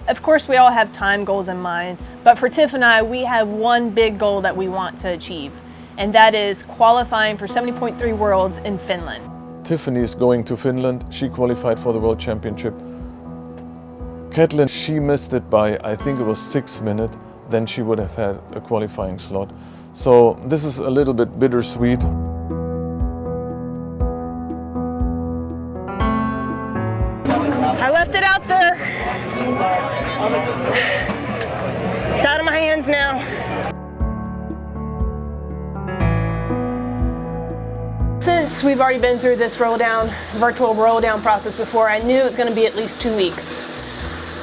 Of course, we all have time goals in mind, but for Tiff and I, we have one big goal that we want to achieve, and that is qualifying for 70.3 Worlds in Finland. Tiffany is going to Finland. She qualified for the World Championship. Caitlin, she missed it by, I think it was 6 minutes, then she would have had a qualifying slot. So this is a little bit bittersweet. I left it out there. It's out of my hands now. Since we've already been through this virtual roll down process before, I knew it was going to be at least 2 weeks.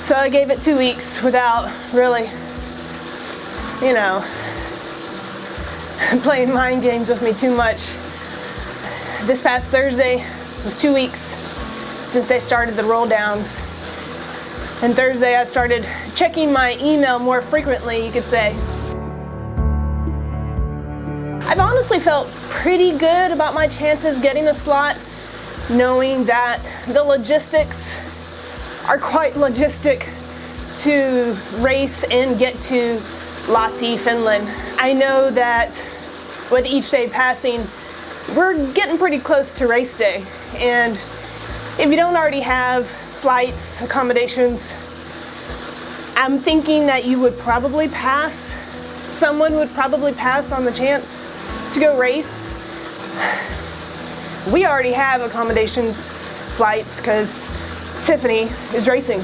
So I gave it 2 weeks without really, playing mind games with me too much. This past Thursday was 2 weeks since they started the roll downs. And Thursday I started checking my email more frequently, you could say. I've honestly felt pretty good about my chances getting a slot, knowing that the logistics are quite logistic to race and get to Lahti, Finland. I know that with each day passing, we're getting pretty close to race day. And if you don't already have flights, accommodations, I'm thinking that you would probably pass. Someone would probably pass on the chance to go race. We already have accommodations, flights, because Tiffany is racing.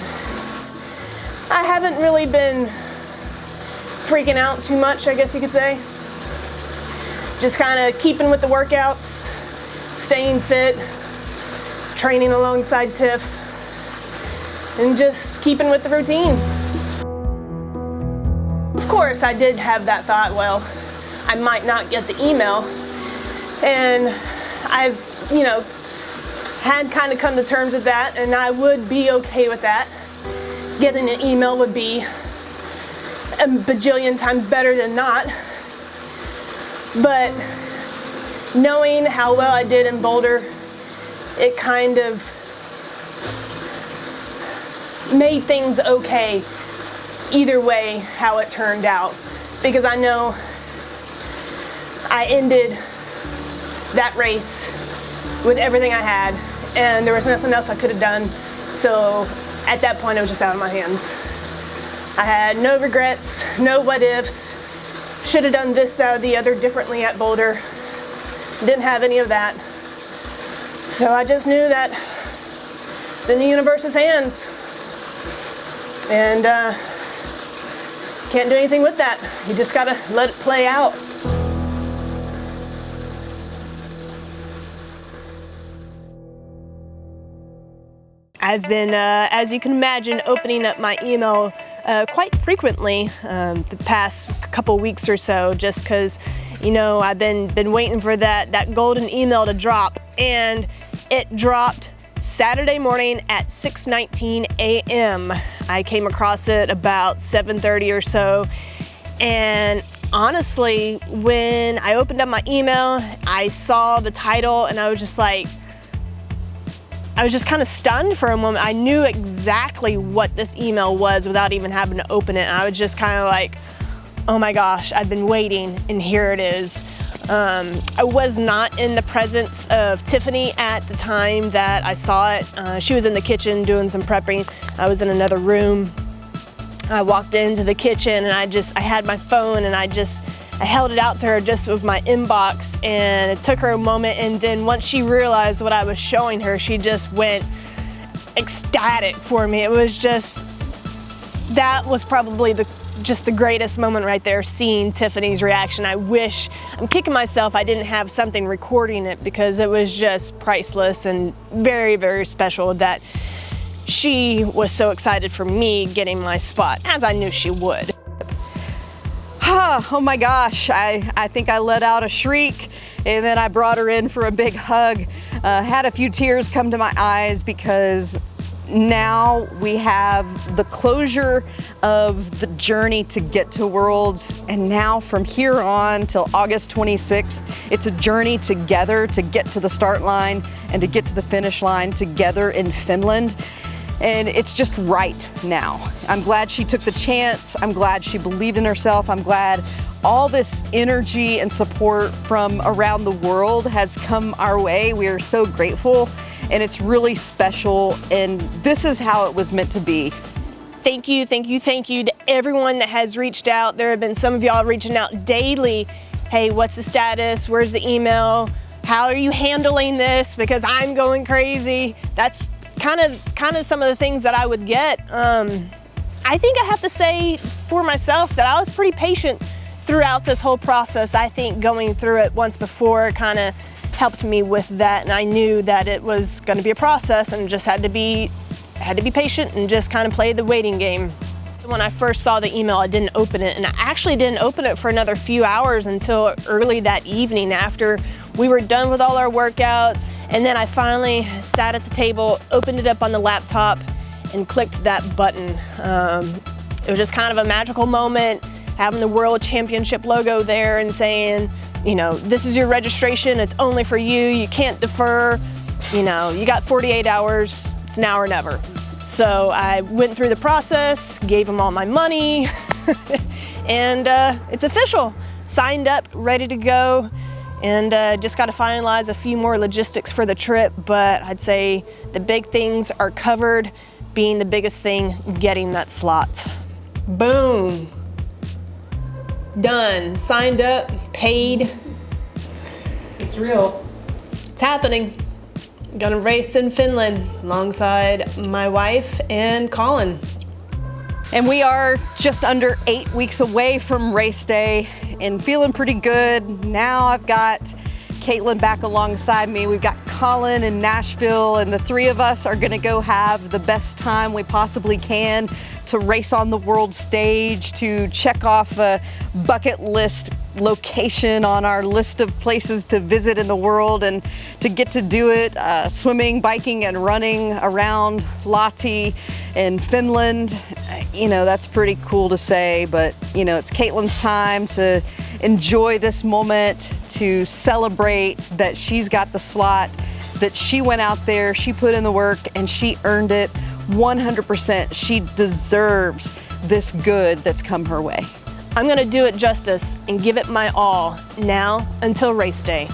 I haven't really been freaking out too much, I guess you could say. Just kind of keeping with the workouts, staying fit, training alongside Tiff, and just keeping with the routine. Of course, I did have that thought, well, I might not get the email, and I've, had kind of come to terms with that, and I would be okay with that. Getting an email would be a bajillion times better than not. But knowing how well I did in Boulder, it kind of made things okay either way how it turned out, because I know I ended that race with everything I had, and there was nothing else I could have done. So at that point, it was just out of my hands. I had no regrets, no what ifs. Should have done this, that, or the other differently at Boulder. Didn't have any of that. So I just knew that it's in the universe's hands. And can't do anything with that. You just gotta let it play out. I've been, as you can imagine, opening up my email quite frequently the past couple weeks or so, just because, I've been waiting for that golden email to drop, and it dropped Saturday morning at 6:19 a.m. I came across it about 7:30 or so, and honestly, when I opened up my email, I saw the title, and I was just kind of stunned for a moment. I knew exactly what this email was without even having to open it. And I was just kind of like, oh my gosh, I've been waiting, and here it is. I was not in the presence of Tiffany at the time that I saw it. She was in the kitchen doing some prepping. I was in another room. I walked into the kitchen, and I had my phone, and I held it out to her just with my inbox, and it took her a moment, and then once she realized what I was showing her, she just went ecstatic for me. It was that was probably the greatest moment right there, seeing Tiffany's reaction. I'm kicking myself I didn't have something recording it, because it was just priceless and very, very special that she was so excited for me getting my spot, as I knew she would. Oh my gosh, I think I let out a shriek, and then I brought her in for a big hug. Had a few tears come to my eyes, because now we have the closure of the journey to get to Worlds, and now from here on till August 26th, it's a journey together to get to the start line and to get to the finish line together in Finland. and it's just right now. I'm glad she took the chance. I'm glad she believed in herself. I'm glad all this energy and support from around the world has come our way. We are so grateful, and it's really special, and this is how it was meant to be. Thank you to everyone that has reached out. There have been some of y'all reaching out daily. Hey, what's the status? Where's the email? How are you handling this? Because I'm going crazy. That's kind of some of the things that I would get. I think I have to say for myself that I was pretty patient throughout this whole process. I think going through it once before kind of helped me with that, and I knew that it was going to be a process and just had to be patient and just kind of play the waiting game. When I first saw the email, I didn't open it, and I actually didn't open it for another few hours until early that evening after we were done with all our workouts. And then I finally sat at the table, opened it up on the laptop, and clicked that button. It was just kind of a magical moment, having the World Championship logo there and saying, you know, this is your registration, it's only for you, you can't defer, you know, you got 48 hours, it's now or never. So I went through the process, gave them all my money, and it's official. Signed up, ready to go, and just got to finalize a few more logistics for the trip, but I'd say the big things are covered, being the biggest thing, getting that slot. Boom. Done, signed up, paid. It's real. It's happening. Gonna race in Finland alongside my wife and Colin. And we are just under 8 weeks away from race day and feeling pretty good. Now I've got Caitlin back alongside me. We've got Colin in Nashville, and the three of us are gonna go have the best time we possibly can to race on the world stage, to check off a bucket list location on our list of places to visit in the world, and to get to do it swimming, biking, and running around Lahti in Finland. You know, that's pretty cool to say, but you know, it's Caitlin's time to enjoy this moment, to celebrate that she's got the slot, that she went out there, she put in the work, and she earned it 100%. She deserves this good that's come her way. I'm gonna do it justice and give it my all now until race day.